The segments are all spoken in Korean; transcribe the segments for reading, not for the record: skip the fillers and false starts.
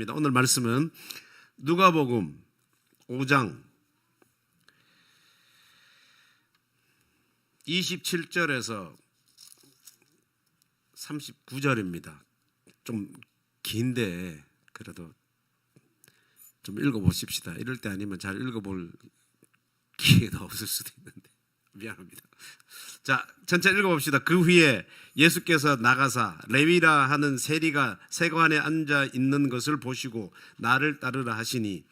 오늘 말씀은 누가복음 5장 27절에서 39절입니다. 좀 긴데 그래도 좀 읽어보십시다. 이럴 때 아니면 잘 읽어볼 기회가 없을 수도 있는데 미안합니다. 자, 전체 읽어봅시다. 그 후에 예수께서 나가사 레위라 하는 세리가 세관에 앉아 있는 것을 보시고 나를 따르라 하시니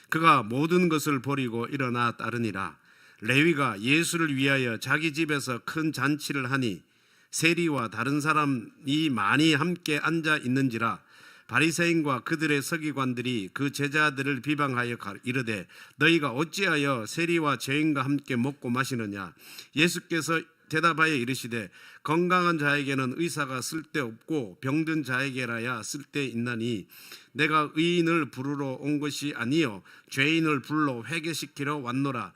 그가 모든 것을 버리고 일어나 따르니라. 레위가 예수를 위하여 자기 집에서 큰 잔치를 하니 세리와 다른 사람이 많이 함께 앉아 있는지라. 바리새인과 그들의 서기관들이 그 제자들을 비방하여 이르되 너희가 어찌하여 세리와 죄인과 함께 먹고 마시느냐. 예수께서 대답하여 이르시되 건강한 자에게는 의사가 쓸데없고 병든 자에게라야 쓸데있나니 내가 의인을 부르러 온 것이 아니요 죄인을 불러 회개시키러 왔노라.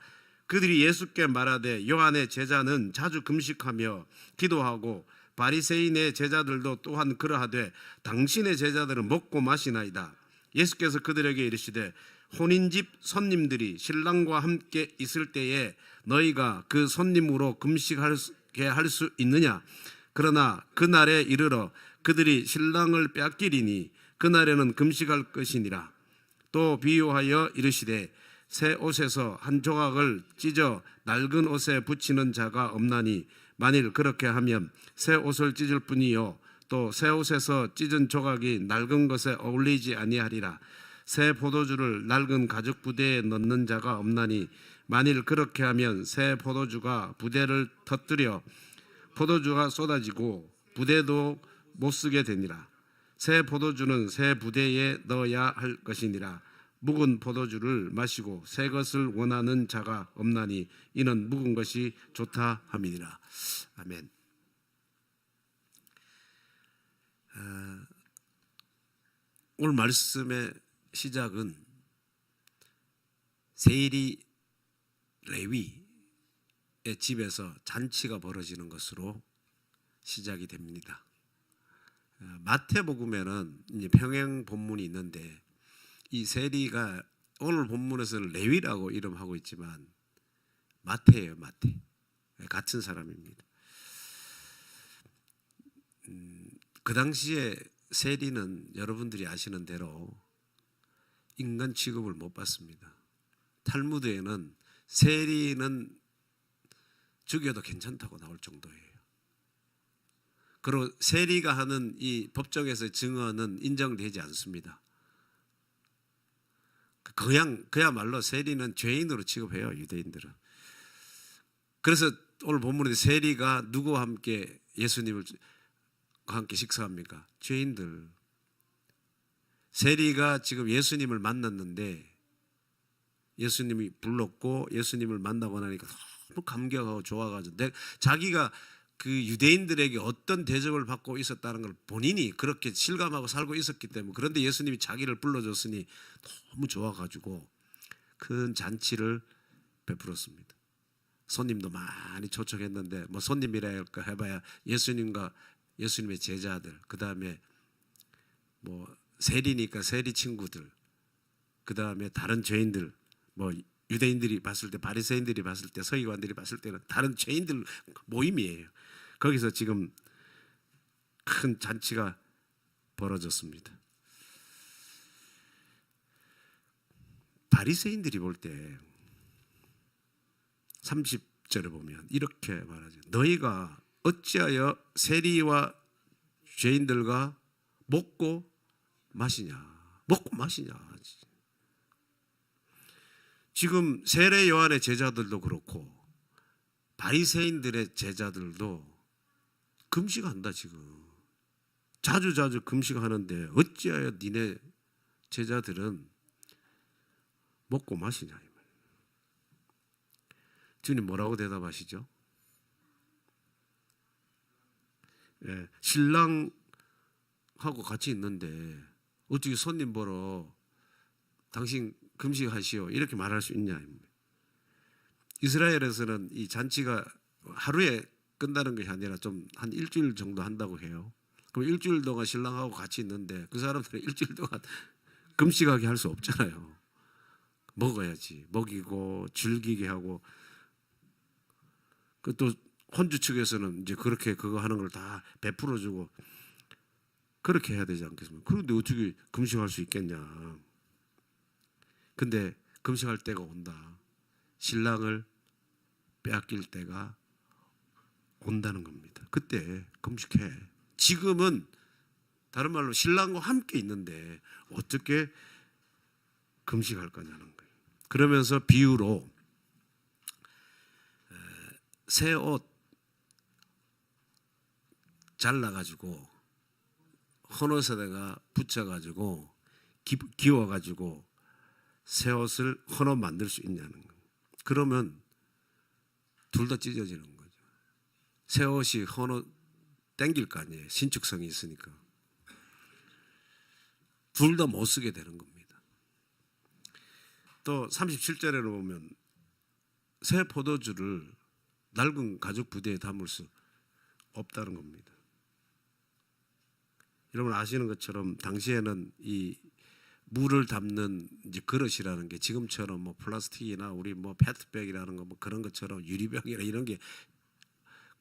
그들이 예수께 말하되 요한의 제자는 자주 금식하며 기도하고 바리새인의 제자들도 또한 그러하되 당신의 제자들은 먹고 마시나이다. 예수께서 그들에게 이르시되 혼인집 손님들이 신랑과 함께 있을 때에 너희가 그 손님으로 금식하게 할 수 있느냐. 그러나 그날에 이르러 그들이 신랑을 빼앗기리니 그날에는 금식할 것이니라. 또 비유하여 이르시되 새 옷에서 한 조각을 찢어 낡은 옷에 붙이는 자가 없나니 만일 그렇게 하면 새 옷을 찢을 뿐이요 또 새 옷에서 찢은 조각이 낡은 것에 어울리지 아니하리라. 새 포도주를 낡은 가죽 부대에 넣는 자가 없나니 만일 그렇게 하면 새 포도주가 부대를 터뜨려 포도주가 쏟아지고 부대도 못 쓰게 되니라. 새 포도주는 새 부대에 넣어야 할 것이니라. 묵은 포도주를 마시고 새 것을 원하는 자가 없나니 이는 묵은 것이 좋다 함이니라. 아멘. 오늘 말씀의 시작은 세리 레위의 집에서 잔치가 벌어지는 것으로 시작이 됩니다. 마태복음에는 평행 본문이 있는데 이 세리가 오늘 본문에서는 레위라고 이름하고 있지만 마태예요. 마태. 같은 사람입니다. 그 당시에 세리는 여러분들이 아시는 대로 인간 취급을 못 받습니다. 탈무드에는 세리는 죽여도 괜찮다고 나올 정도예요. 그리고 세리가 하는 이 법정에서의 증언은 인정되지 않습니다. 그야말로 세리는 죄인으로 취급해요, 유대인들은. 그래서 오늘 본문에 세리가 누구와 함께 예수님과 함께 식사합니까? 죄인들. 세리가 지금 예수님을 만났는데 예수님이 불렀고 예수님을 만나고 나니까 너무 감격하고 좋아가지고 자기가 그 유대인들에게 어떤 대접을 받고 있었다는 걸 본인이 그렇게 실감하고 살고 있었기 때문에, 그런데 예수님이 자기를 불러줬으니 너무 좋아가지고 큰 잔치를 베풀었습니다. 손님도 많이 초청했는데 뭐 손님이라 할까 해봐야 예수님과 예수님의 제자들, 그 다음에 뭐 세리니까 세리 친구들, 그 다음에 다른 죄인들, 뭐 유대인들이 봤을 때, 바리새인들이 봤을 때, 서기관들이 봤을 때는 다른 죄인들 모임이에요. 거기서 지금 큰 잔치가 벌어졌습니다. 바리새인들이 볼 때 30절에 보면 이렇게 말하죠. 너희가 어찌하여 세리와 죄인들과 먹고 마시냐. 먹고 마시냐. 지금 세례 요한의 제자들도 그렇고 바리새인들의 제자들도 금식한다. 지금 자주 금식하는데 어찌하여 니네 제자들은 먹고 마시냐. 주님 뭐라고 대답하시죠? 신랑하고 같이 있는데 어떻게 손님 보러 당신 금식하시오 이렇게 말할 수 있냐. 이스라엘에서는 이 잔치가 하루에 끝나는 것이 아니라 좀 한 일주일 정도 한다고 해요. 그럼 일주일 동안 신랑하고 같이 있는데 그 사람들은 일주일 동안 금식하게 할 수 없잖아요. 먹어야지. 먹이고 즐기게 하고. 그 또 혼주 측에서는 이제 그렇게 그거 하는 걸 다 베풀어 주고 그렇게 해야 되지 않겠습니까? 그런데 어떻게 금식할 수 있겠냐. 근데 금식할 때가 온다. 신랑을 빼앗길 때가 온다는 겁니다. 그때 금식해. 지금은 다른 말로 신랑과 함께 있는데 어떻게 금식할 거냐는 거예요. 그러면서 비유로 새 옷 잘라가지고 헌옷에다가 붙여가지고 기워가지고 새 옷을 헌옷 만들 수 있냐는 거예요. 그러면 둘 다 찢어지는 거죠. 새 옷이 헌옷 땡길 거 아니에요. 신축성이 있으니까. 둘 다 못 쓰게 되는 겁니다. 또 37절에 보면 새 포도주를 낡은 가죽 부대에 담을 수 없다는 겁니다. 여러분 아시는 것처럼 당시에는 이 물을 담는 이제 그릇이라는 게 지금처럼 뭐 플라스틱이나 우리 뭐 페트백이라는 거 뭐 그런 것처럼 유리병이나 이런 게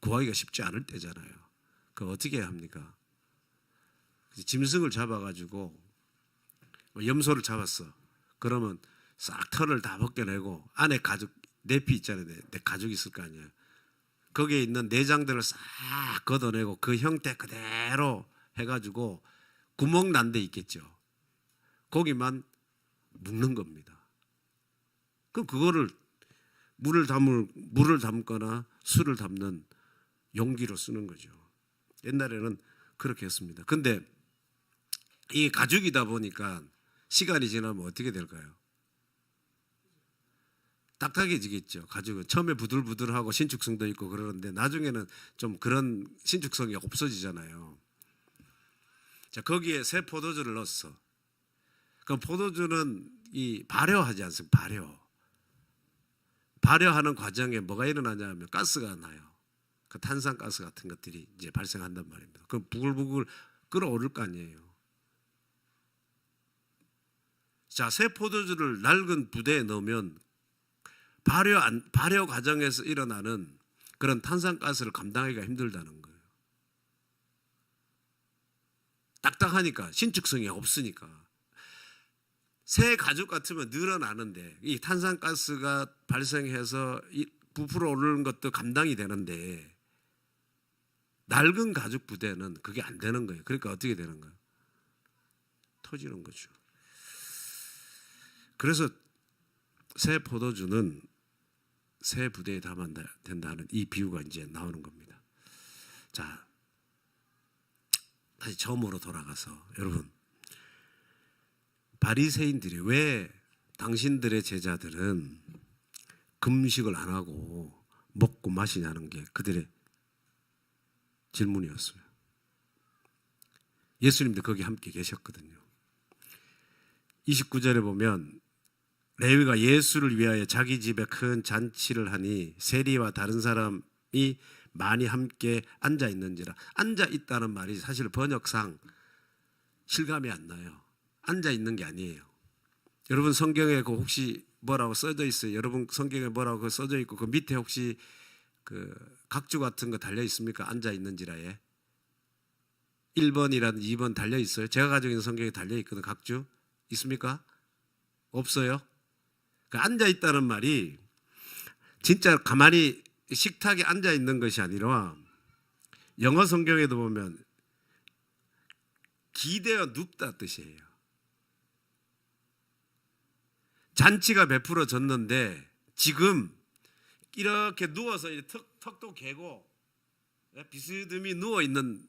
구하기가 쉽지 않을 때잖아요. 그거 어떻게 해야 합니까? 짐승을 잡아가지고 염소를 잡았어. 그러면 싹 털을 다 벗겨내고 안에 가죽 내피 있잖아요. 내 가죽 있을 거 아니에요. 거기에 있는 내장들을 싹 걷어내고 그 형태 그대로 해가지고 구멍 난 데 있겠죠. 거기만 묶는 겁니다. 그럼 그거를 물을 담거나 술을 담는 용기로 쓰는 거죠. 옛날에는 그렇게 했습니다. 근데 이 가죽이다 보니까 시간이 지나면 어떻게 될까요? 딱딱해지겠죠. 가죽은 처음에 부들부들하고 신축성도 있고 그러는데 나중에는 좀 그런 신축성이 없어지잖아요. 자, 거기에 새 포도주를 넣었어. 그럼 포도주는 이 발효하지 않습니까? 발효하는 과정에 뭐가 일어나냐면 가스가 나요. 그 탄산가스 같은 것들이 이제 발생한단 말입니다. 그럼 부글부글 끓어오를 거 아니에요. 자, 새 포도주를 낡은 부대에 넣으면 발효 과정에서 일어나는 그런 탄산가스를 감당하기가 힘들다는 거예요. 딱딱하니까 신축성이 없으니까. 새 가죽 같으면 늘어나는데 이 탄산가스가 발생해서 부풀어 오르는 것도 감당이 되는데 낡은 가죽 부대는 그게 안 되는 거예요. 그러니까 어떻게 되는 거예요? 터지는 거죠. 그래서 새 포도주는 새 부대에 담아야 된다는 이 비유가 이제 나오는 겁니다. 자, 다시 처음으로 돌아가서 여러분, 바리새인들이 왜 당신들의 제자들은 금식을 안 하고 먹고 마시냐는 게 그들의 질문이었어요. 예수님도 거기 함께 계셨거든요. 29절에 보면 레위가 예수를 위하여 자기 집에 큰 잔치를 하니 세리와 다른 사람이 많이 함께 앉아 있는지라. 앉아 있다는 말이 사실 번역상 실감이 안 나요. 앉아 있는 게 아니에요. 여러분 성경에 그 혹시 뭐라고 써져 있어요? 여러분 성경에 뭐라고 써져 있고 그 밑에 혹시 그 각주 같은 거 달려 있습니까? 앉아 있는지라에 1번이라든 2번 달려 있어요. 제가 가지고 있는 성경에 달려 있거든. 각주 있습니까? 없어요. 그 앉아 있다는 말이 진짜 가만히 식탁에 앉아 있는 것이 아니라 영어 성경에도 보면 기대어 눕다 뜻이에요. 잔치가 베풀어졌는데 지금 이렇게 누워서 턱도 개고 비스듬히 누워 있는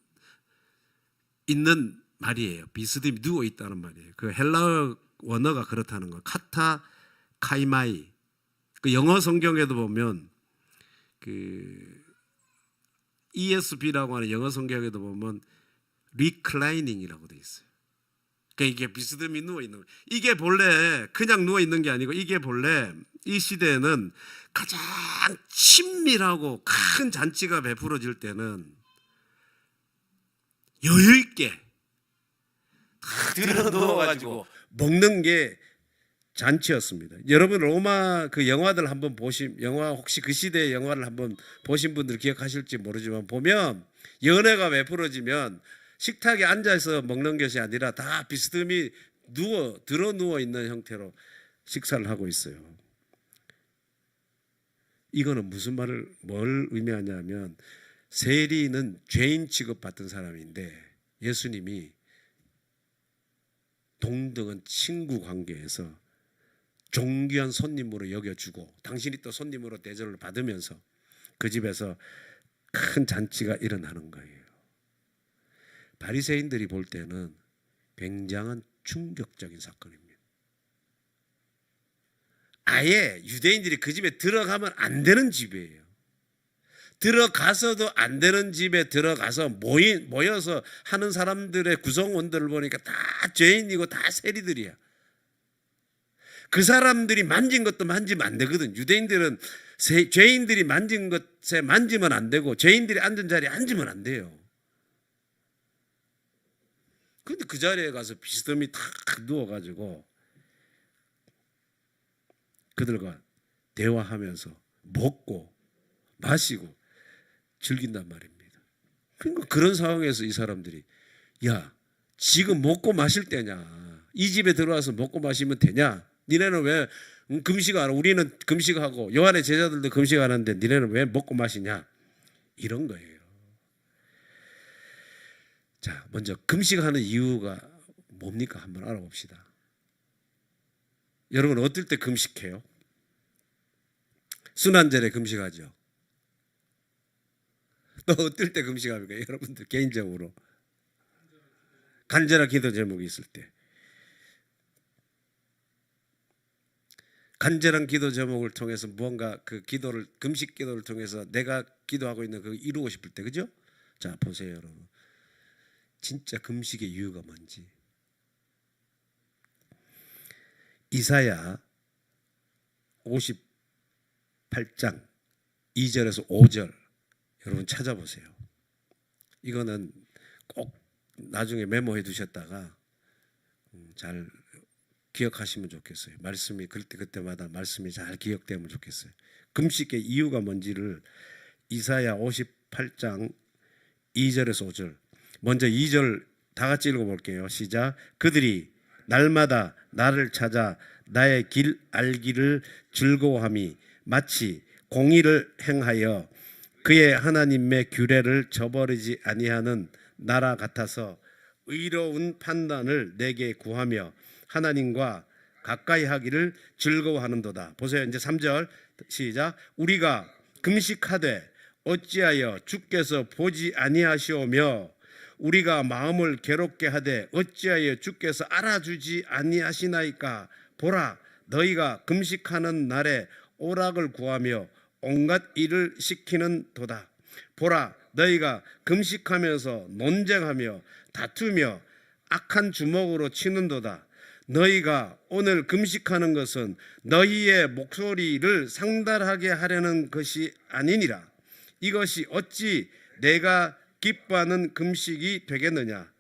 말이에요. 비스듬히 누워 있다는 말이에요. 그 헬라어 원어가 그렇다는 거. 카타 카이마이. 그 영어 성경에도 보면 그 ESV라고 하는 영어 성경에도 보면 리클라이닝이라고 돼 있어요. 그러니까 이게 비스듬히 누워 있는 거. 이게 본래 그냥 누워 있는 게 아니고 이게 본래 이 시대에는 가장 친밀하고 큰 잔치가 베풀어질 때는 여유 있게 다 들어 누워가지고 먹는 게 잔치였습니다. 여러분 로마 그 영화들 한번 영화 혹시 그 시대의 영화를 한번 보신 분들 기억하실지 모르지만 보면 연회가 베풀어지면 식탁에 앉아서 먹는 것이 아니라 다 비스듬히 들어 누워 있는 형태로 식사를 하고 있어요. 이거는 무슨 뭘 의미하냐면 세리는 죄인 취급받던 사람인데 예수님이 동등한 친구 관계에서 존귀한 손님으로 여겨주고 당신이 또 손님으로 대접을 받으면서 그 집에서 큰 잔치가 일어나는 거예요. 바리새인들이 볼 때는 굉장한 충격적인 사건입니다. 아예 유대인들이 그 집에 들어가면 안 되는 집이에요. 들어가서도 안 되는 집에 들어가서 모여서 하는 사람들의 구성원들을 보니까 다 죄인이고 다 세리들이야. 그 사람들이 만진 것도 만지면 안 되거든. 유대인들은 죄인들이 만진 것에 만지면 안 되고 죄인들이 앉은 자리에 앉으면 안 돼요. 그런데 그 자리에 가서 비스듬히 탁 누워가지고 그들과 대화하면서 먹고 마시고 즐긴단 말입니다. 그러니까 그런 상황에서 이 사람들이 야 지금 먹고 마실 때냐? 이 집에 들어와서 먹고 마시면 되냐? 니네는 왜 금식 안 하고 우리는 금식하고 요한의 제자들도 금식 안 하는데 니네는 왜 먹고 마시냐? 이런 거예요. 자, 먼저 금식하는 이유가 뭡니까? 한번 알아봅시다. 여러분 어떨 때 금식해요? 순환절에 금식하죠. 또 어떨 때 금식합니까? 여러분들 개인적으로 간절한 기도 제목이 있을 때, 간절한 기도 제목을 통해서 무언가 그 기도를 금식 기도를 통해서 내가 기도하고 있는 그 이루고 싶을 때, 그죠? 자 보세요, 여러분. 진짜 금식의 이유가 뭔지. 이사야 58장 2절에서 5절 여러분 찾아보세요. 이거는 꼭 나중에 메모해 두셨다가 잘 기억하시면 좋겠어요. 말씀이 그때마다 말씀이 잘 기억되면 좋겠어요. 금식의 이유가 뭔지를 이사야 58장 2절에서 5절. 먼저 2절 다 같이 읽어볼게요. 시작. 그들이 날마다 나를 찾아 나의 길 알기를 즐거워함이 마치 공의를 행하여 그의 하나님의 규례를 저버리지 아니하는 나라 같아서 의로운 판단을 내게 구하며 하나님과 가까이 하기를 즐거워하는도다. 보세요. 이제 3절 시작. 우리가 금식하되 어찌하여 주께서 보지 아니하시오며 우리가 마음을 괴롭게 하되 어찌하여 주께서 알아주지 아니하시나이까. 보라, 너희가 금식하는 날에 오락을 구하며 온갖 일을 시키는 도다. 보라, 너희가 금식하면서 논쟁하며 다투며 악한 주먹으로 치는도다. 너희가 오늘 금식하는 것은 너희의 목소리를 상달하게 하려는 것이 아니니라. 이것이 어찌 내가 기뻐하는 금식이 되겠느냐?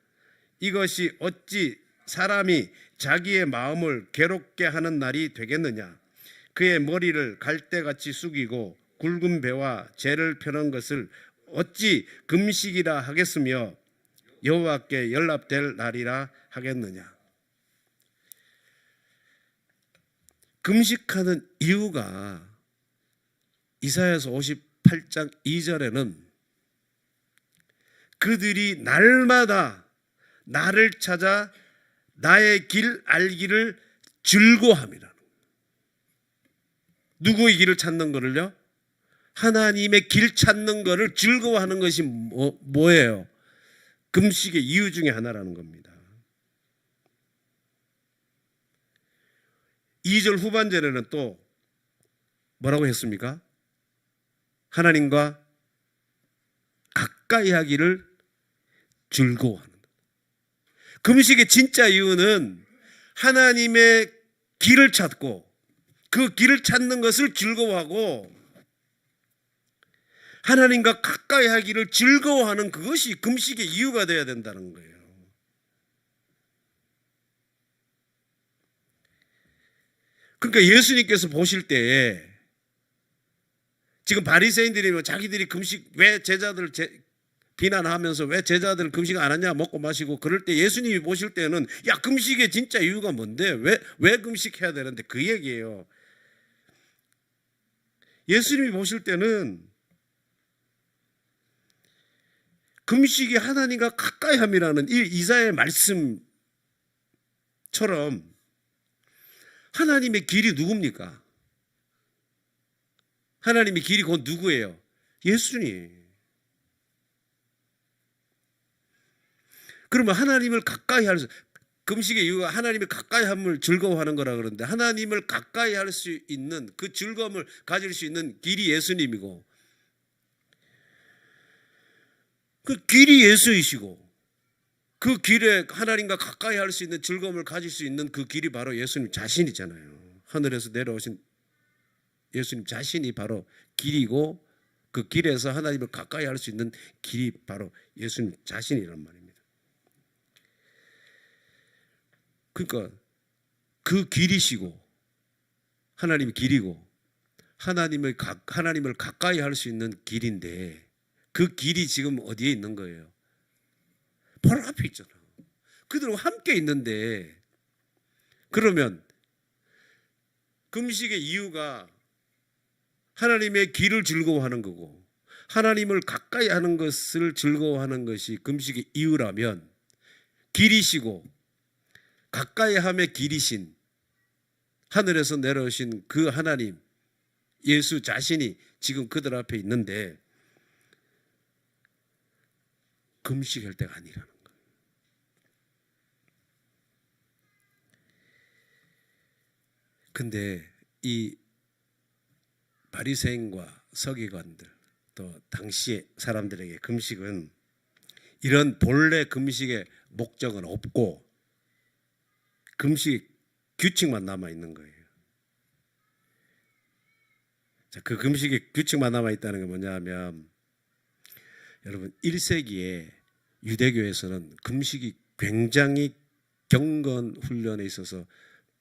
이것이 어찌 사람이 자기의 마음을 괴롭게 하는 날이 되겠느냐? 그의 머리를 갈대같이 숙이고 굵은 배와 재를 펴는 것을 어찌 금식이라 하겠으며 여호와께 연락될 날이라 하겠느냐? 금식하는 이유가 이사야서 58장 2절에는 그들이 날마다 나를 찾아 나의 길 알기를 즐거워함이라는 거예요. 누구의 길을 찾는 거를요? 하나님의 길 찾는 거를 즐거워하는 것이 뭐예요? 금식의 이유 중에 하나라는 겁니다. 2절 후반절에는 또 뭐라고 했습니까? 하나님과 가까이 하기를 즐거워하는. 금식의 진짜 이유는 하나님의 길을 찾고 그 길을 찾는 것을 즐거워하고 하나님과 가까이 하기를 즐거워하는 그것이 금식의 이유가 되어야 된다는 거예요. 그러니까 예수님께서 보실 때에 지금 바리새인들이 뭐 자기들이 금식 왜 제자들 비난하면서 왜 제자들 금식 안 하냐 먹고 마시고 그럴 때 예수님이 보실 때는 야 금식의 진짜 이유가 뭔데 왜 금식해야 되는데 그 얘기예요. 예수님이 보실 때는 금식이 하나님과 가까이함이라는 이 이사야의 말씀처럼 하나님의 길이 누굽니까? 하나님의 길이 곧 누구예요? 예수님. 그러면 하나님을 가까이 할 수, 금식의 이유가 하나님을 가까이 함을 즐거워하는 거라 그러는데 하나님을 가까이 할 수 있는 그 즐거움을 가질 수 있는 길이 예수님이고 그 길이 예수이시고 그 길에 하나님과 가까이 할 수 있는 즐거움을 가질 수 있는 그 길이 바로 예수님 자신이잖아요. 하늘에서 내려오신 예수님 자신이 바로 길이고 그 길에서 하나님을 가까이 할 수 있는 길이 바로 예수님 자신이란 말입니다. 그러니까 그 길이시고 하나님의 길이고 하나님을 가까이 할 수 있는 길인데 그 길이 지금 어디에 있는 거예요? 바로 앞에 있잖아. 그들과 함께 있는데 그러면 금식의 이유가 하나님의 길을 즐거워하는 거고 하나님을 가까이 하는 것을 즐거워하는 것이 금식의 이유라면 길이시고 가까이 함의 길이신 하늘에서 내려오신 그 하나님 예수 자신이 지금 그들 앞에 있는데 금식할 때가 아니라는 거예요. 근데 이 바리새인과 서기관들 또 당시의 사람들에게 금식은 이런 본래 금식의 목적은 없고 금식 규칙만 남아 있는 거예요. 자, 그 금식의 규칙만 남아 있다는 게 뭐냐 하면 여러분 1세기에 유대교에서는 금식이 굉장히 경건 훈련에 있어서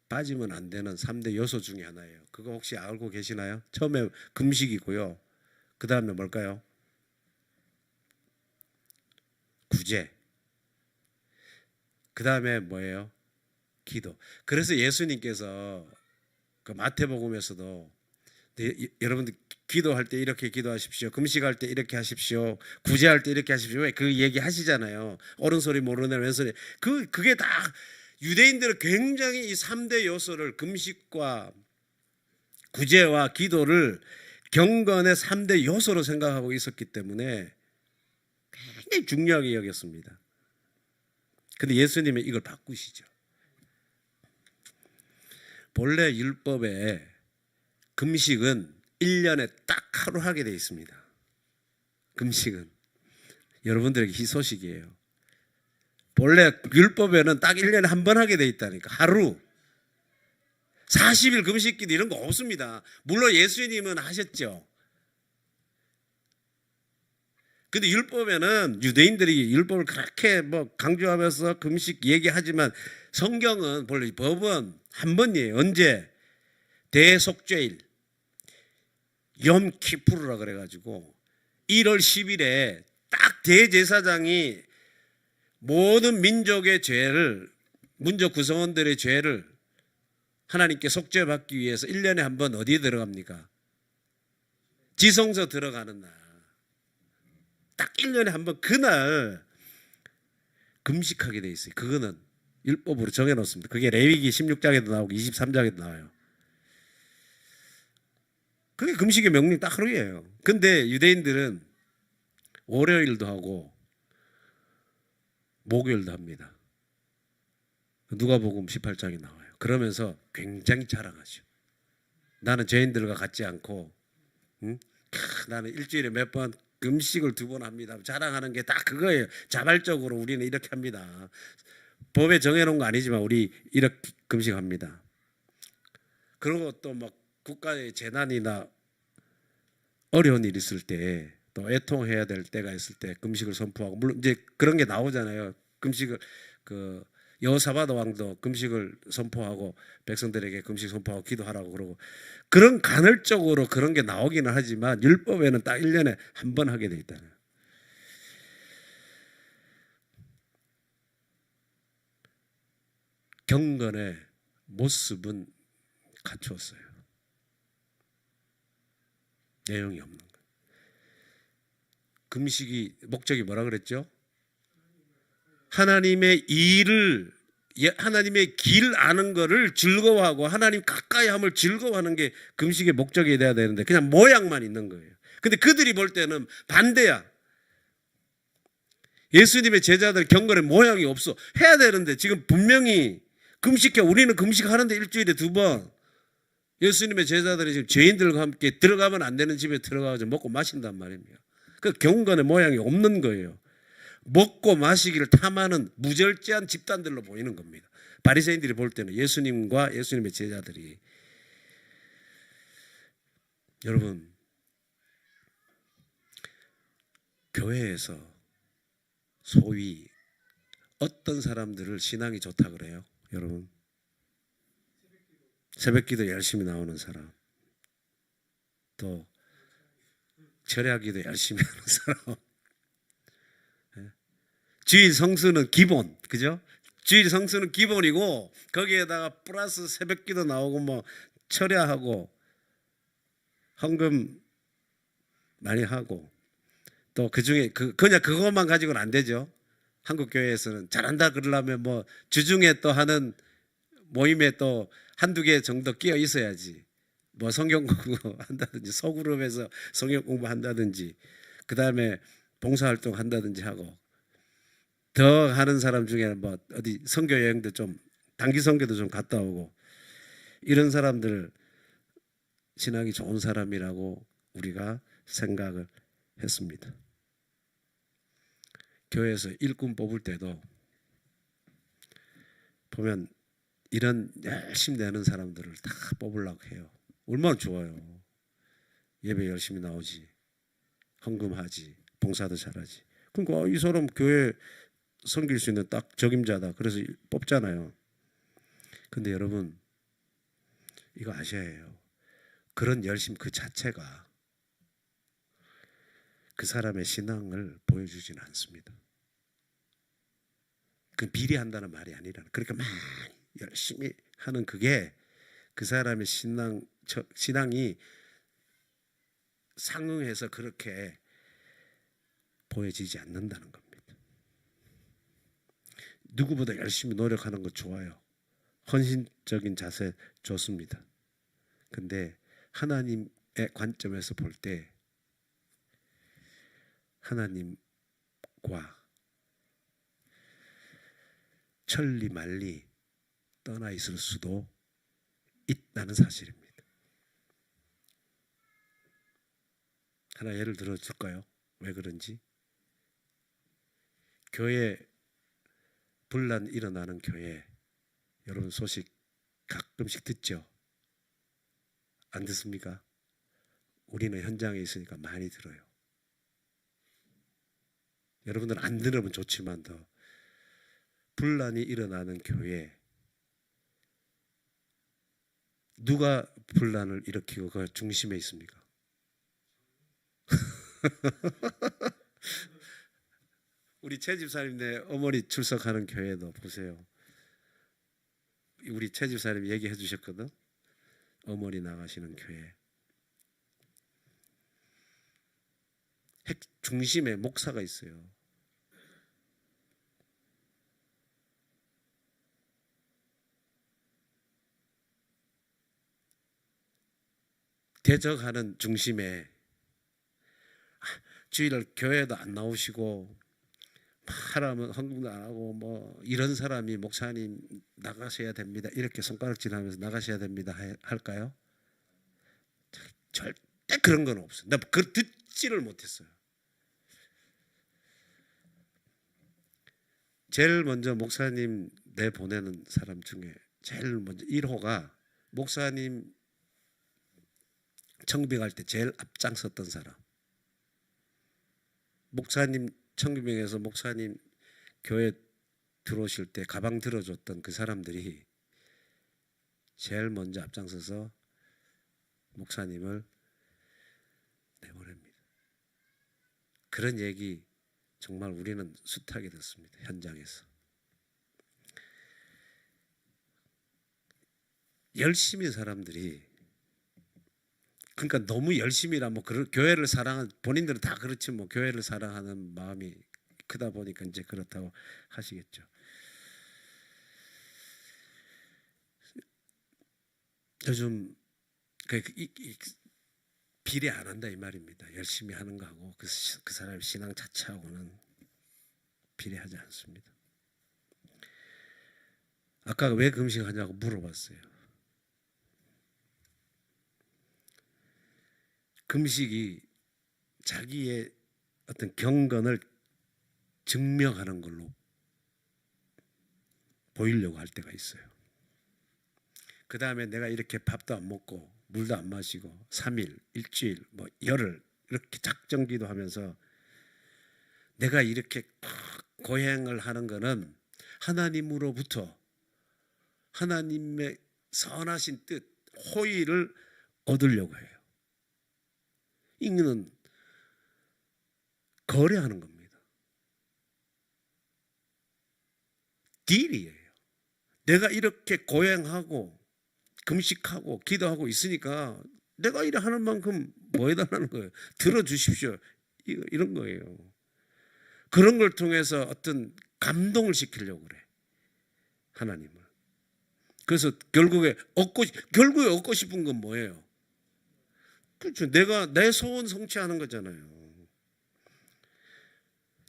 빠지면 안 되는 3대 요소 중에 하나예요. 그거 혹시 알고 계시나요? 처음에 금식이고요. 그 다음에 뭘까요? 구제. 그 다음에 뭐예요? 기도. 그래서 예수님께서 그 마태복음에서도 여러분들 기도할 때 이렇게 기도하십시오. 금식할 때 이렇게 하십시오. 구제할 때 이렇게 하십시오. 왜 그 얘기 하시잖아요. 옳은소리 모르는 왼소리. 그게 다 유대인들은 굉장히 이 3대 요소를 금식과 구제와 기도를 경건의 3대 요소로 생각하고 있었기 때문에 굉장히 중요하게 여겼습니다. 근데 예수님은 이걸 바꾸시죠. 본래 율법에 금식은 1년에 딱 하루 하게 되어 있습니다. 금식은 여러분들에게 희소식이에요. 본래 율법에는 딱 1년에 한 번 하게 되어 있다니까. 하루 40일 금식기도 이런 거 없습니다. 물론 예수님은 하셨죠. 근데 율법에는 유대인들이 율법을 그렇게 뭐 강조하면서 금식 얘기하지만 성경은 본래 법은 한 번이에요. 언제? 대속죄일 염키푸르라 그래가지고 1월 10일에 딱 대제사장이 모든 민족의 죄를 민족 구성원들의 죄를 하나님께 속죄받기 위해서 1년에 한 번 어디에 들어갑니까? 지성소 들어가는 날. 딱 1년에 한 번 그날 금식하게 돼 있어요. 그거는 율법으로 정해놓습니다. 그게 레위기 16장에도 나오고 23장에도 나와요. 그게 금식의 명령 딱 하루예요. 근데 유대인들은 월요일도 하고 목요일도 합니다. 누가복음 18장에 나와요. 그러면서 굉장히 자랑하죠. 나는 죄인들과 같지 않고 나는 일주일에 몇 번 금식을 2번 합니다. 자랑하는 게 다 그거예요. 자발적으로 우리는 이렇게 합니다. 법에 정해놓은 거 아니지만 우리 이렇게 금식합니다. 그리고 또 막 국가의 재난이나 어려운 일 있을 때 또 애통해야 될 때가 있을 때 금식을 선포하고 물론 이제 그런 게 나오잖아요. 금식을 그 여호사밧 왕도 금식을 선포하고 백성들에게 금식 선포하고 기도하라고 그러고 그런 간헐적으로 그런 게 나오기는 하지만 율법에는 딱 1년에 한 번 하게 돼 있다는 거예요. 경건의 모습은 갖추었어요. 내용이 없는 거예요. 금식이 목적이 뭐라 그랬죠? 하나님의 일을 하나님의 길 아는 거를 즐거워하고 하나님 가까이 함을 즐거워하는 게 금식의 목적이 돼야 되는데 그냥 모양만 있는 거예요. 근데 그들이 볼 때는 반대야. 예수님의 제자들 경건의 모양이 없어. 해야 되는데 지금 분명히 금식해. 우리는 금식하는데 일주일에 2번. 예수님의 제자들이 지금 죄인들과 함께 들어가면 안 되는 집에 들어가서 먹고 마신단 말입니다. 그 경건의 모양이 없는 거예요. 먹고 마시기를 탐하는 무절제한 집단들로 보이는 겁니다. 바리새인들이 볼 때는 예수님과 예수님의 제자들이. 여러분, 교회에서 소위 어떤 사람들을 신앙이 좋다 그래요? 여러분, 새벽기도 열심히 나오는 사람, 또 절야기도 열심히 하는 사람, 주일 성수는 기본, 그죠? 주일 성수는 기본이고 거기에다가 플러스 새벽기도 나오고 뭐 철야하고 헌금 많이 하고 또 그중에 그냥 그것만 가지고는 안 되죠. 한국 교회에서는 잘한다 그러려면 뭐 주중에 또 하는 모임에 또 한두 개 정도 끼어 있어야지. 뭐 성경 공부 한다든지 소그룹에서 성경 공부 한다든지 그다음에 봉사활동 한다든지 하고 더 하는 사람 중에는 뭐 어디 선교 여행도 좀 단기 선교도 좀 갔다 오고 이런 사람들 신앙이 좋은 사람이라고 우리가 생각을 했습니다. 교회에서 일꾼 뽑을 때도 보면 이런 열심히 내는 사람들을 다 뽑으려고 해요. 얼마나 좋아요. 예배 열심히 나오지, 헌금하지, 봉사도 잘하지. 그러니까 이 사람 교회 섬길 수 있는 딱 적임자다. 그래서 뽑잖아요. 근데 여러분 이거 아셔야 해요. 그런 열심 그 자체가 그 사람의 신앙을 보여주지는 않습니다. 그 비리한다는 말이 아니라 그러니까 막 열심히 하는 그게 그 사람의 신앙이 상응해서 그렇게 보여지지 않는다는 겁니다. 누구보다 열심히 노력하는 거 좋아요. 헌신적인 자세 좋습니다. 근데 하나님의 관점에서 볼 때 하나님과 천리 말리 떠나 있을 수도 있다는 사실입니다. 하나 예를 들어 줄까요? 왜 그런지? 교회 분란 일어나는 교회 여러분 소식 가끔씩 듣죠? 안 듣습니까? 우리는 현장에 있으니까 많이 들어요. 여러분들은 안 들으면 좋지만 더 분란이 일어나는 교회 누가 분란을 일으키고 그 중심에 있습니까? 우리 최집사님네 어머니 출석하는 교회도 보세요. 우리 최집사님 얘기해 주셨거든. 어머니 나가시는 교회 핵 중심에 목사가 있어요. 대적하는 중심에 주일 교회도 안 나오시고 하라면 헌금도 안 하고 뭐 이런 사람이 목사님 나가셔야 됩니다. 이렇게 손가락질하면서 나가셔야 됩니다. 할까요? 절대 그런 건 없어요. 나 그 듣지를 못했어요. 제일 먼저 목사님 내보내는 사람 중에 제일 먼저 1호가 목사님 청빙할 때 제일 앞장섰던 사람. 목사님 청빙에서 목사님 교회 들어오실 때 가방 들어줬던 그 사람들이 제일 먼저 앞장서서 목사님을 내보냅니다. 그런 얘기 정말 우리는 숱하게 듣습니다. 현장에서. 열심히 사람들이, 그러니까 너무 열심히라 뭐 교회를 사랑한, 본인들은 다 그렇지 뭐 교회를 사랑하는 마음이 크다 보니까 이제 그렇다고 하시겠죠. 요즘 비례 안 한다 이 말입니다. 열심히 하는 거하고 그 사람의 신앙 자체하고는 비례하지 않습니다. 아까 왜 금식하냐고 물어봤어요. 금식이 자기의 어떤 경건을 증명하는 걸로 보이려고 할 때가 있어요. 그 다음에 내가 이렇게 밥도 안 먹고 물도 안 마시고 3일, 일주일, 뭐 열흘 이렇게 작정기도 하면서 내가 이렇게 고행을 하는 거는 하나님으로부터 하나님의 선하신 뜻, 호의를 얻으려고 해요. 이거는 거래하는 겁니다. 딜이에요. 내가 이렇게 고행하고 금식하고 기도하고 있으니까 내가 이래 하는 만큼 뭐 해달라는 거예요? 들어주십시오. 이런 거예요. 그런 걸 통해서 어떤 감동을 시키려고 그래. 하나님을. 그래서 결국에 얻고 싶은 건 뭐예요? 그렇죠. 내가 내 소원 성취하는 거잖아요.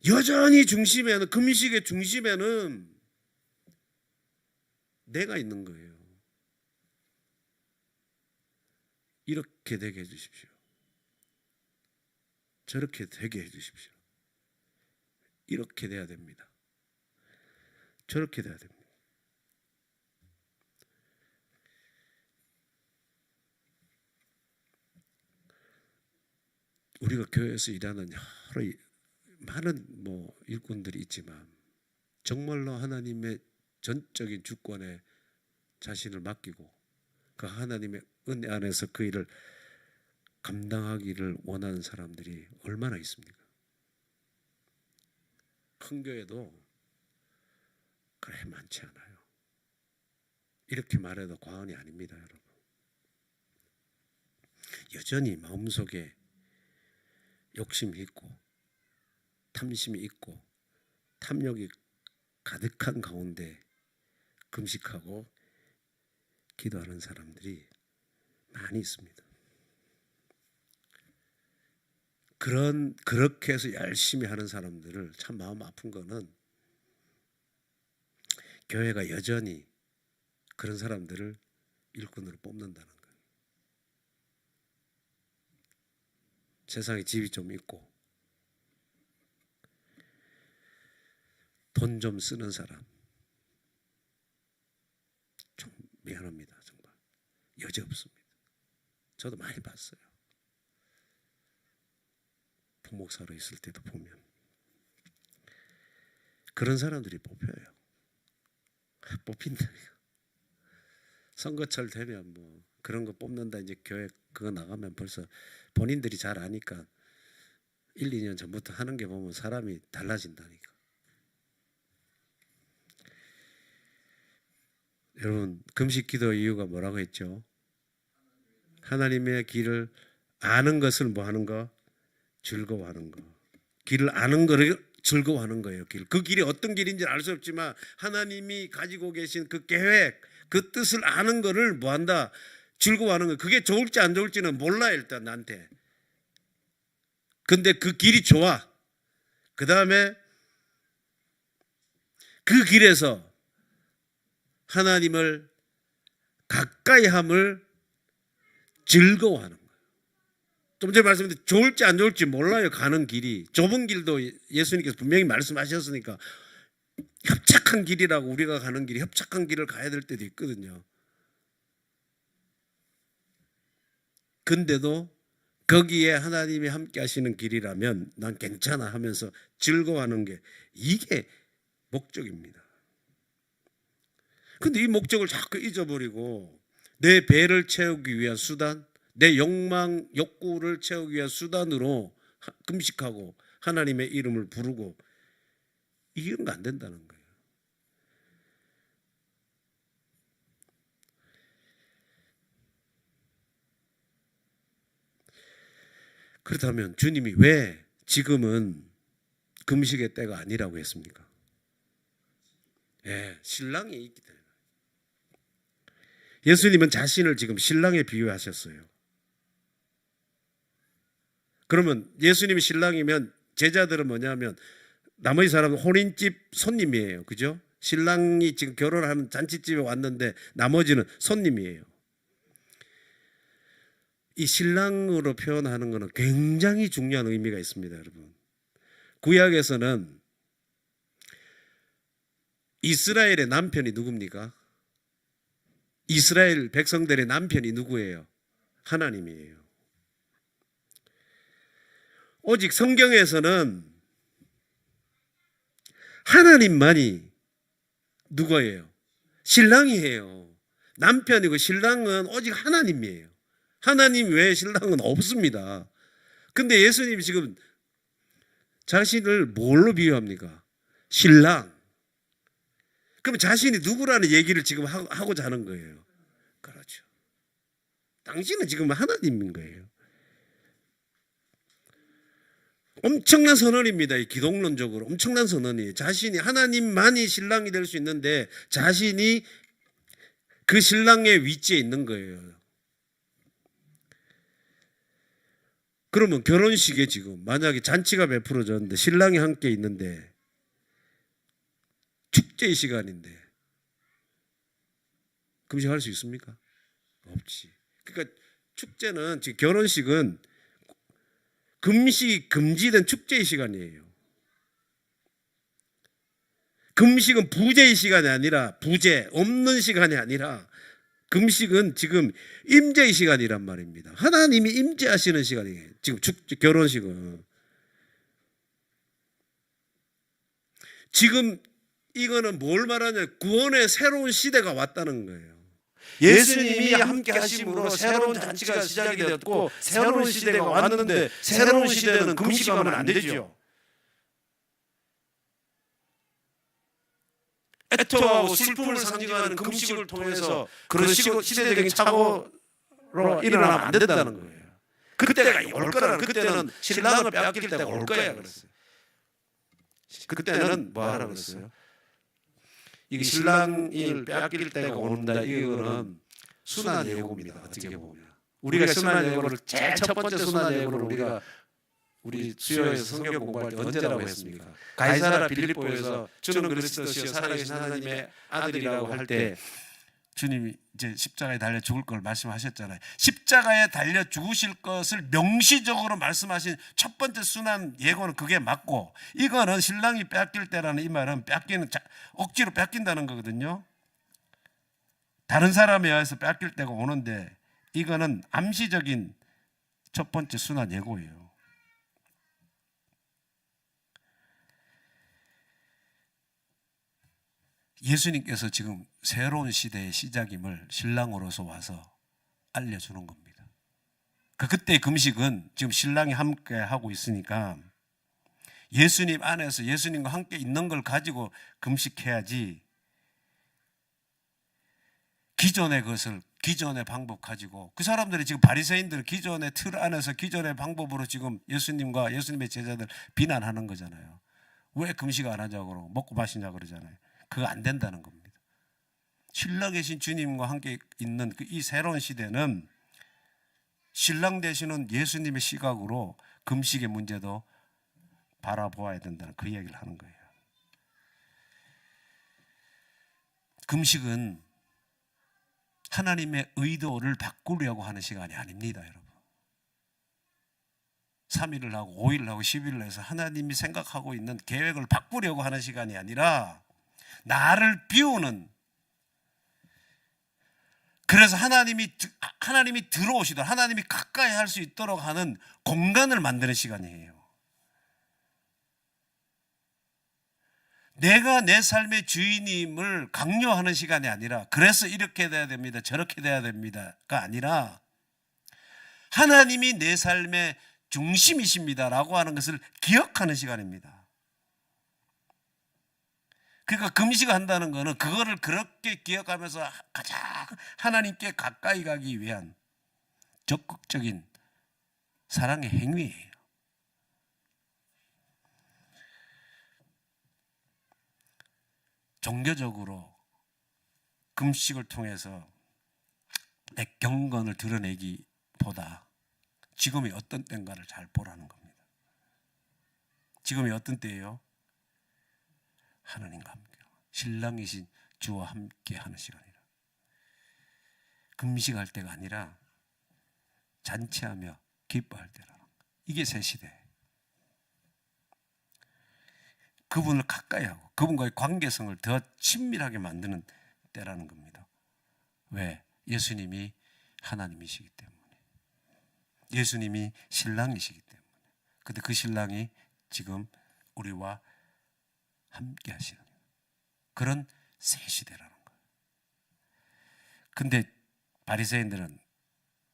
여전히 중심에는, 금식의 중심에는 내가 있는 거예요. 이렇게 되게 해주십시오. 저렇게 되게 해주십시오. 이렇게 돼야 됩니다. 저렇게 돼야 됩니다. 우리가 교회에서 일하는 여러 많은 일꾼들이 있지만 정말로 하나님의 전적인 주권에 자신을 맡기고 그 하나님의 은혜 안에서 그 일을 감당하기를 원하는 사람들이 얼마나 있습니까? 큰 교회도 그래 많지 않아요. 이렇게 말해도 과언이 아닙니다, 여러분. 여전히 마음속에 욕심이 있고 탐심이 있고 탐욕이 가득한 가운데 금식하고 기도하는 사람들이 많이 있습니다. 그렇게 해서 열심히 하는 사람들을 참 마음 아픈 거는 교회가 여전히 그런 사람들을 일꾼으로 뽑는다는 거예요. 세상에 집이 좀 있고 돈 좀 쓰는 사람, 좀 미안합니다. 정말 여지없습니다. 저도 많이 봤어요. 부목사로 있을 때도 보면 그런 사람들이 뽑혀요. 뽑힌다. 선거철 되면 그런 거 뽑는다, 이제 교회 그거 나가면 벌써 본인들이 잘 아니까 1, 2년 전부터 하는 게 보면 사람이 달라진다니까. 여러분, 금식 기도 이유가 뭐라고 했죠? 하나님의 길을 아는 것을 뭐 하는 거? 즐거워하는 거. 길을 아는 거를 즐거워하는 거예요. 그 길이 어떤 길인지 알 수 없지만 하나님이 가지고 계신 그 계획, 그 뜻을 아는 거를 뭐 한다? 즐거워하는 거. 그게 좋을지 안 좋을지는 몰라 일단 나한테. 근데 그 길이 좋아. 그 다음에 그 길에서 하나님을 가까이 함을 즐거워하는 거예요. 좀 전에 말씀드린 좋을지 안 좋을지 몰라요. 가는 길이. 좁은 길도 예수님께서 분명히 말씀하셨으니까 협착한 길이라고, 우리가 가는 길이 협착한 길을 가야 될 때도 있거든요. 근데도 거기에 하나님이 함께 하시는 길이라면 난 괜찮아 하면서 즐거워하는 게 이게 목적입니다. 근데 이 목적을 자꾸 잊어버리고 내 배를 채우기 위한 수단, 내 욕망, 욕구를 채우기 위한 수단으로 금식하고 하나님의 이름을 부르고, 이런 거 안 된다는 거예요. 그렇다면 주님이 왜 지금은 금식의 때가 아니라고 했습니까? 예, 신랑이 있기 때문에. 예수님은 자신을 지금 신랑에 비유하셨어요. 그러면 예수님이 신랑이면 제자들은 뭐냐면 나머지 사람은 혼인집 손님이에요. 그죠? 신랑이 지금 결혼하는 잔치집에 왔는데 나머지는 손님이에요. 이 신랑으로 표현하는 것은 굉장히 중요한 의미가 있습니다, 여러분. 구약에서는 이스라엘의 남편이 누굽니까? 이스라엘 백성들의 남편이 누구예요? 하나님이에요. 오직 성경에서는 하나님만이 누구예요? 신랑이에요. 남편이고 신랑은 오직 하나님이에요. 하나님 외에 신랑은 없습니다. 근데 예수님이 지금 자신을 뭘로 비유합니까? 신랑. 그럼 자신이 누구라는 얘기를 지금 하고자 하는 거예요. 그렇죠. 당신은 지금 하나님인 거예요. 엄청난 선언입니다. 이 기독론적으로 엄청난 선언이에요. 자신이, 하나님만이 신랑이 될 수 있는데 자신이 그 신랑의 위치에 있는 거예요. 그러면 결혼식에 지금 만약에 잔치가 베풀어졌는데 신랑이 함께 있는데 축제의 시간인데 금식할 수 있습니까? 없지. 그러니까 축제는, 지금 결혼식은 금식이 금지된 축제의 시간이에요. 금식은 부재의 시간이 아니라, 부재 없는 시간이 아니라 금식은 지금 임재의 시간이란 말입니다. 하나님이 임재하시는 시간이에요. 지금 결혼식은. 지금 이거는 뭘 말하냐? 구원의 새로운 시대가 왔다는 거예요. 예수님이 함께 하심으로 새로운 잔치가 시작이 되었고 새로운 시대가 왔는데 새로운 시대는 금식하면 안 되죠. 애통하고 슬픔을 상징하는 금식을 통해서 그런 시대적인 착오로 일어나면 안 된다는 거예요. 그때가 올 거라는, 그때는 신랑을 빼앗길 때가 올 거야 그랬어요. 그때는 뭐 하라 그랬어요? 이게 신랑을 빼앗길 때가 온다. 이거는 순환 예고입니다. 어떻게 보면 우리가 순환 예고를 제일 첫 번째 순환 예고를 우리 수요에서 성경 공부할 때 언제라고 했습니까? 가이사라 빌립보에서 주는 그리스도시요 살아계신 하나님의 아들이라고 할 때 주님이 이제 십자가에 달려 죽을 걸 말씀하셨잖아요. 십자가에 달려 죽으실 것을 명시적으로 말씀하신 첫 번째 순환 예고는 그게 맞고, 이거는 신랑이 빼앗길 때라는 이 말은 억지로 빼앗긴다는 거거든요. 다른 사람에 의해서 빼앗길 때가 오는데 이거는 암시적인 첫 번째 순환 예고예요. 예수님께서 지금 새로운 시대의 시작임을 신랑으로서 와서 알려주는 겁니다. 그때 금식은 지금 신랑이 함께 하고 있으니까 예수님 안에서 예수님과 함께 있는 걸 가지고 금식해야지, 기존의 것을, 기존의 방법 가지고, 그 사람들이 지금 바리새인들 기존의 틀 안에서 기존의 방법으로 지금 예수님과 예수님의 제자들 비난하는 거잖아요. 왜 금식 안 하자고 먹고 마시냐 그러잖아요. 그거 안 된다는 겁니다. 신랑 계신 주님과 함께 있는 이 새로운 시대는 신랑 되시는 예수님의 시각으로 금식의 문제도 바라보아야 된다는 그 이야기를 하는 거예요. 금식은 하나님의 의도를 바꾸려고 하는 시간이 아닙니다, 여러분. 3일을 하고 5일을 하고 10일을 해서 하나님이 생각하고 있는 계획을 바꾸려고 하는 시간이 아니라 나를 비우는, 그래서 하나님이 들어오시도록, 하나님이 가까이 할 수 있도록 하는 공간을 만드는 시간이에요. 내가 내 삶의 주인임을 강요하는 시간이 아니라 그래서 이렇게 돼야 됩니다, 저렇게 돼야 됩니다가 아니라 하나님이 내 삶의 중심이십니다라고 하는 것을 기억하는 시간입니다. 그러니까 금식을 한다는 것은 그거를 그렇게 기억하면서 가장 하나님께 가까이 가기 위한 적극적인 사랑의 행위예요. 종교적으로 금식을 통해서 내 경건을 드러내기보다 지금이 어떤 때인가를 잘 보라는 겁니다. 지금이 어떤 때예요? 하나님과 함께, 신랑이신 주와 함께 하는 시간이라. 금식할 때가 아니라 잔치하며 기뻐할 때라는 거. 이게 새 시대. 그분을 가까이 하고 그분과의 관계성을 더 친밀하게 만드는 때라는 겁니다. 왜? 예수님이 하나님이시기 때문에. 예수님이 신랑이시기 때문에. 근데 그 신랑이 지금 우리와 함께 하시는 그런 새 시대라는 거예요. 근데 바리새인들은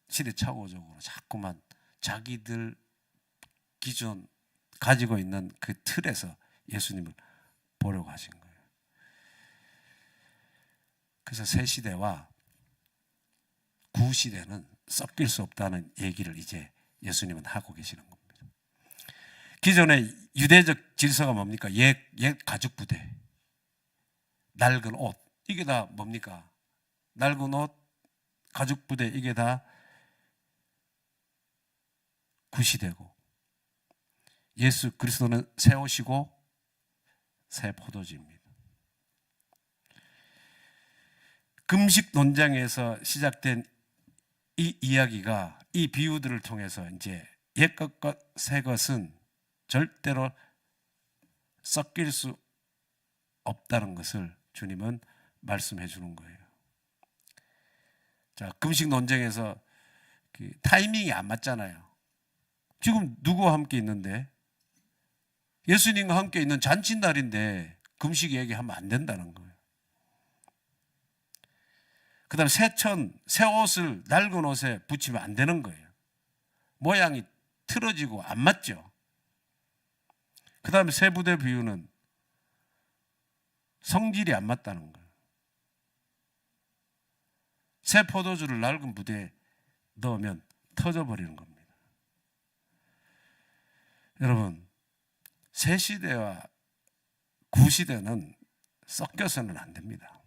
시대착오적으로 자꾸만 자기들 기존 가지고 있는 그 틀에서 예수님을 보려고 하신 거예요. 그래서 새 시대와 구 시대는 섞일 수 없다는 얘기를 이제 예수님은 하고 계시는 겁니다. 기존의 유대적 질서가 뭡니까? 옛 가죽 부대, 낡은 옷, 이게 다 뭡니까? 낡은 옷, 가죽 부대, 이게 다 구시되고, 예수 그리스도는 새 옷이고 새 포도주입니다. 금식 논장에서 시작된 이 이야기가, 이 비유들을 통해서 이제 옛 것과 새 것은 절대로 섞일 수 없다는 것을 주님은 말씀해 주는 거예요. 자, 금식 논쟁에서 그 타이밍이 안 맞잖아요. 지금 누구와 함께 있는데? 예수님과 함께 있는 잔칫날인데 금식 얘기하면 안 된다는 거예요. 그 다음에 새 옷을 낡은 옷에 붙이면 안 되는 거예요. 모양이 틀어지고 안 맞죠. 그 다음에 새 부대 비유는 성질이 안 맞다는 거예요. 새 포도주를 낡은 부대에 넣으면 터져버리는 겁니다. 여러분, 새 시대와 구 시대는 섞여서는 안 됩니다.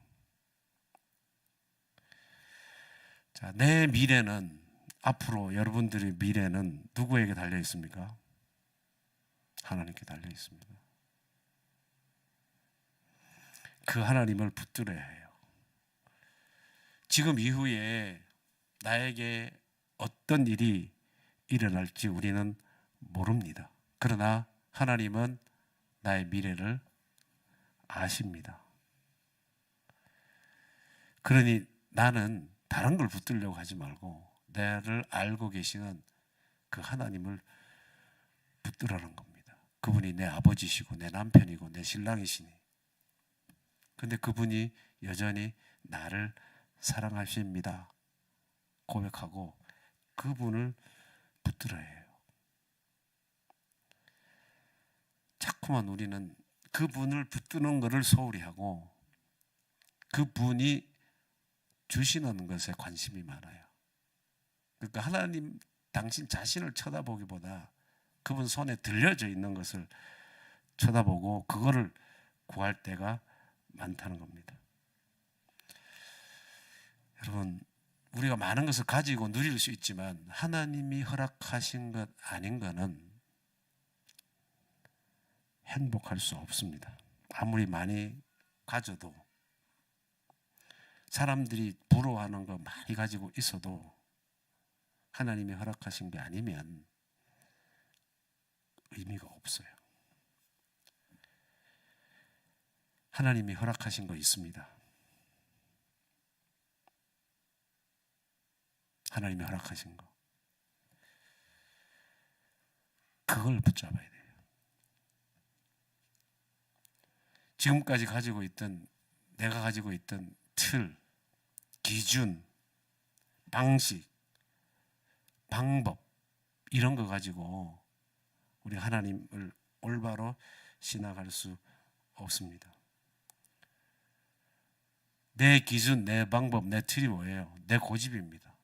자, 내 미래는, 앞으로 여러분들의 미래는 누구에게 달려 있습니까? 하나님께 달려 있습니다. 그 하나님을 붙들어야 해요. 지금 이후에 나에게 어떤 일이 일어날지 우리는 모릅니다. 그러나 하나님은 나의 미래를 아십니다. 그러니 나는 다른 걸 붙들려고 하지 말고 나를 알고 계시는 그 하나님을 붙들라는 겁니다. 그분이 내 아버지시고 내 남편이고 내 신랑이시니, 근데 그분이 여전히 나를 사랑하십니다 고백하고 그분을 붙들어야 해요. 자꾸만 우리는 그분을 붙드는 것을 소홀히 하고 그분이 주시는 것에 관심이 많아요. 그러니까 하나님 당신 자신을 쳐다보기보다 그분 손에 들려져 있는 것을 쳐다보고 그거를 구할 때가 많다는 겁니다. 여러분, 우리가 많은 것을 가지고 누릴 수 있지만 하나님이 허락하신 것 아닌 것은 행복할 수 없습니다. 아무리 많이 가져도, 사람들이 부러워하는 거 많이 가지고 있어도 하나님이 허락하신 게 아니면 의미가 없어요. 하나님이 허락하신 거 있습니다. 하나님이 허락하신 거, 그걸 붙잡아야 돼요. 지금까지 가지고 있던 내가 가지고 있던 틀, 기준, 방식, 방법 이런 거 가지고 우리 하나님을 올바로 신앙할 수 없습니다. 내 기준, 내 방법, 내 틀이 뭐예요? 내 고집입니다.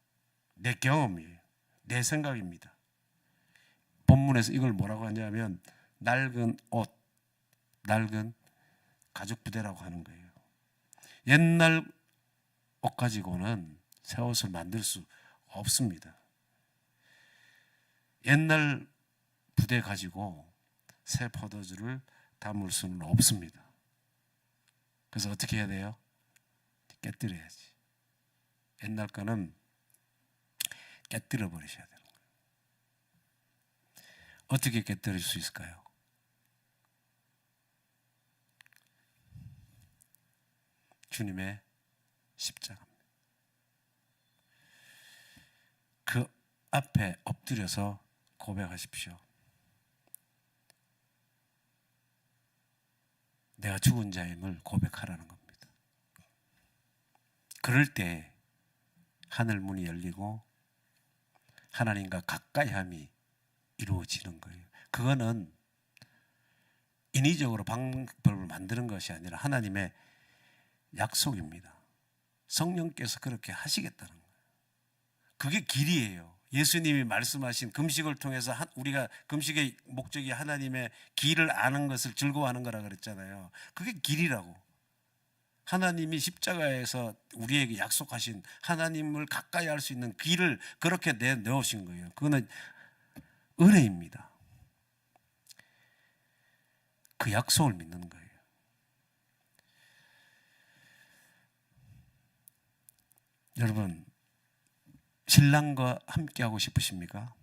내 경험이에요. 내 생각입니다. 본문에서 이걸 뭐라고 하냐면 낡은 옷, 낡은 가죽 부대라고 하는 거예요. 옛날 옷 가지고는 새 옷을 만들 수 없습니다. 옛날 부대 가지고 새 포도주를 담을 수는 없습니다. 그래서 어떻게 해야 돼요? 깨뜨려야지. 옛날 거는 깨뜨려 버리셔야 되는 거예요. 어떻게 깨뜨릴 수 있을까요? 주님의 십자가입니다. 그 앞에 엎드려서 고백하십시오. 내가 죽은 자임을 고백하라는 겁니다. 그럴 때 하늘 문이 열리고 하나님과 가까이함이 이루어지는 거예요. 그거는 인위적으로 방법을 만드는 것이 아니라 하나님의 약속입니다. 성령께서 그렇게 하시겠다는 거예요. 그게 길이에요. 예수님이 말씀하신 금식을 통해서 우리가 금식의 목적이 하나님의 길을 아는 것을 즐거워하는 거라 그랬잖아요. 그게 길이라고. 하나님이 십자가에서 우리에게 약속하신 하나님을 가까이 할 수 있는 길을 그렇게 내놓으신 거예요. 그거는 은혜입니다. 그 약속을 믿는 거예요. 여러분, 신랑과 함께 하고 싶으십니까?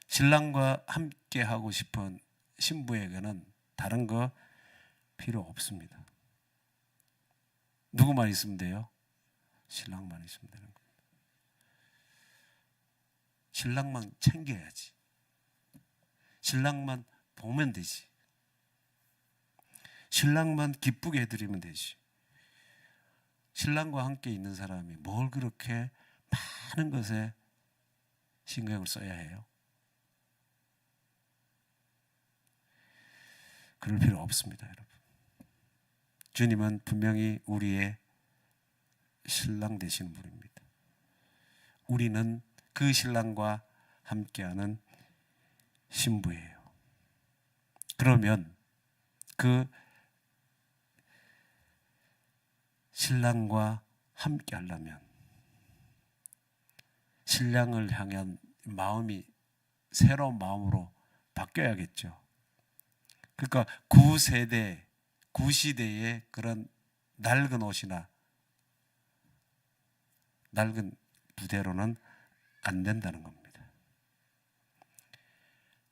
신랑과 함께 하고 싶은 신부에게는 다른 거 필요 없습니다. 누구만 있으면 돼요? 신랑만 있으면 되는 겁니다. 신랑만 챙겨야지. 신랑만 보면 되지. 신랑만 기쁘게 해드리면 되지. 신랑과 함께 있는 사람이 뭘 그렇게 많은 것에 신경을 써야 해요? 그럴 필요 없습니다, 여러분. 주님은 분명히 우리의 신랑 되시는 분입니다. 우리는 그 신랑과 함께하는 신부예요. 그러면 그 신랑과 함께 하려면 신랑을 향한 마음이 새로운 마음으로 바뀌어야겠죠. 그러니까 구세대, 구시대의 그런 낡은 옷이나 낡은 부대로는 안 된다는 겁니다.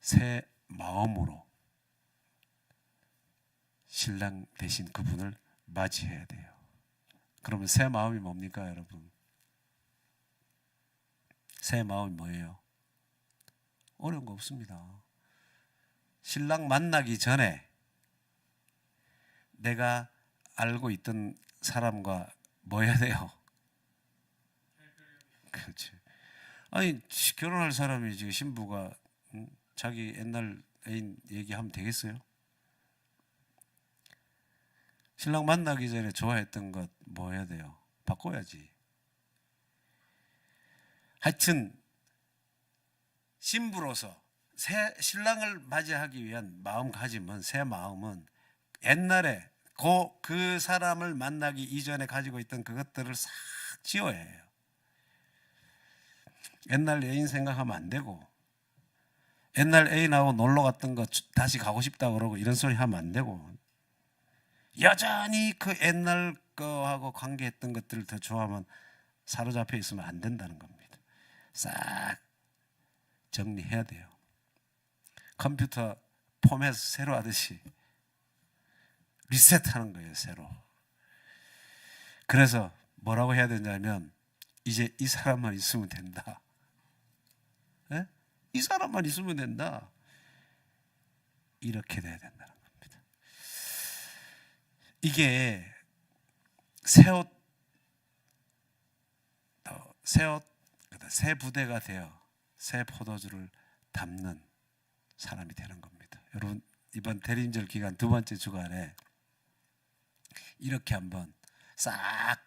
새 마음으로 신랑 대신 그분을 맞이해야 돼요. 그러면 새 마음이 뭡니까, 여러분? 새 마음이 뭐예요? 어려운 거 없습니다. 신랑 만나기 전에 내가 알고 있던 사람과 뭐 해야 돼요? 그렇지. 아니, 결혼할 사람이 지금 신부가 자기 옛날 애인 얘기하면 되겠어요? 신랑 만나기 전에 좋아했던 것 뭐 해야 돼요? 바꿔야지. 하여튼 신부로서 새 신랑을 맞이하기 위한 마음가짐은, 새 마음은 옛날에 그 사람을 만나기 이전에 가지고 있던 그것들을 싹 지워야 해요. 옛날 애인 생각하면 안 되고, 옛날 애인하고 놀러 갔던 거 다시 가고 싶다 그러고 이런 소리 하면 안 되고, 여전히 그 옛날 거하고 관계했던 것들을 더 좋아하면 사로잡혀 있으면 안 된다는 겁니다. 싹 정리해야 돼요. 컴퓨터 포맷 새로 하듯이 리셋하는 거예요, 새로. 그래서 뭐라고 해야 되냐면 이제 이 사람만 있으면 된다. 네? 이 사람만 있으면 된다. 이렇게 돼야 된다는 겁니다. 이게 새옷 새 부대가 되어 새 포도주를 담는 사람이 되는 겁니다. 여러분 이번 대림절 기간 두 번째 주간에 이렇게 한번 싹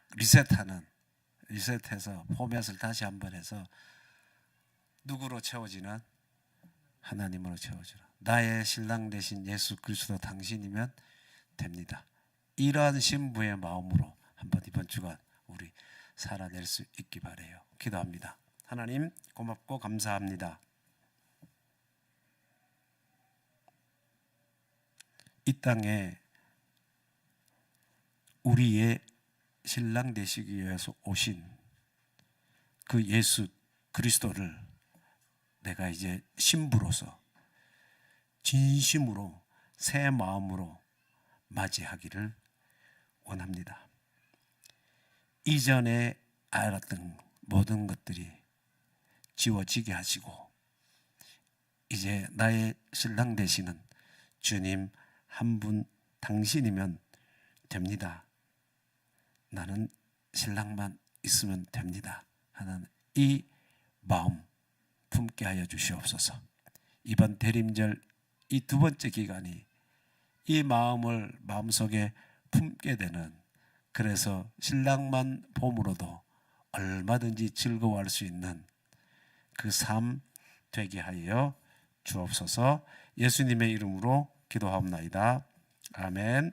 리셋해서 포맷을 다시 한번 해서 누구로 채워지는? 하나님으로 채워지는 나의 신랑 되신 예수 그리스도 당신이면 됩니다. 이러한 신부의 마음으로 한번 이번 주간 우리 살아낼 수 있기 바라요. 기도합니다. 하나님 고맙고 감사합니다. 이 땅에 우리의 신랑 되시기 위해서 오신 그 예수 그리스도를 내가 이제 신부로서 진심으로 새 마음으로 맞이하기를 원합니다. 이전에 알았던 모든 것들이 지워지게 하시고 이제 나의 신랑 되시는 주님 한 분 당신이면 됩니다. 나는 신랑만 있으면 됩니다 하는 이 마음 품게 하여 주시옵소서. 이번 대림절 이 두 번째 기간이 이 마음을 마음속에 품게 되는, 그래서 신랑만 봄으로도 얼마든지 즐거워할 수 있는 그 삶 되게 하여 주옵소서. 예수님의 이름으로 기도하옵나이다. 아멘.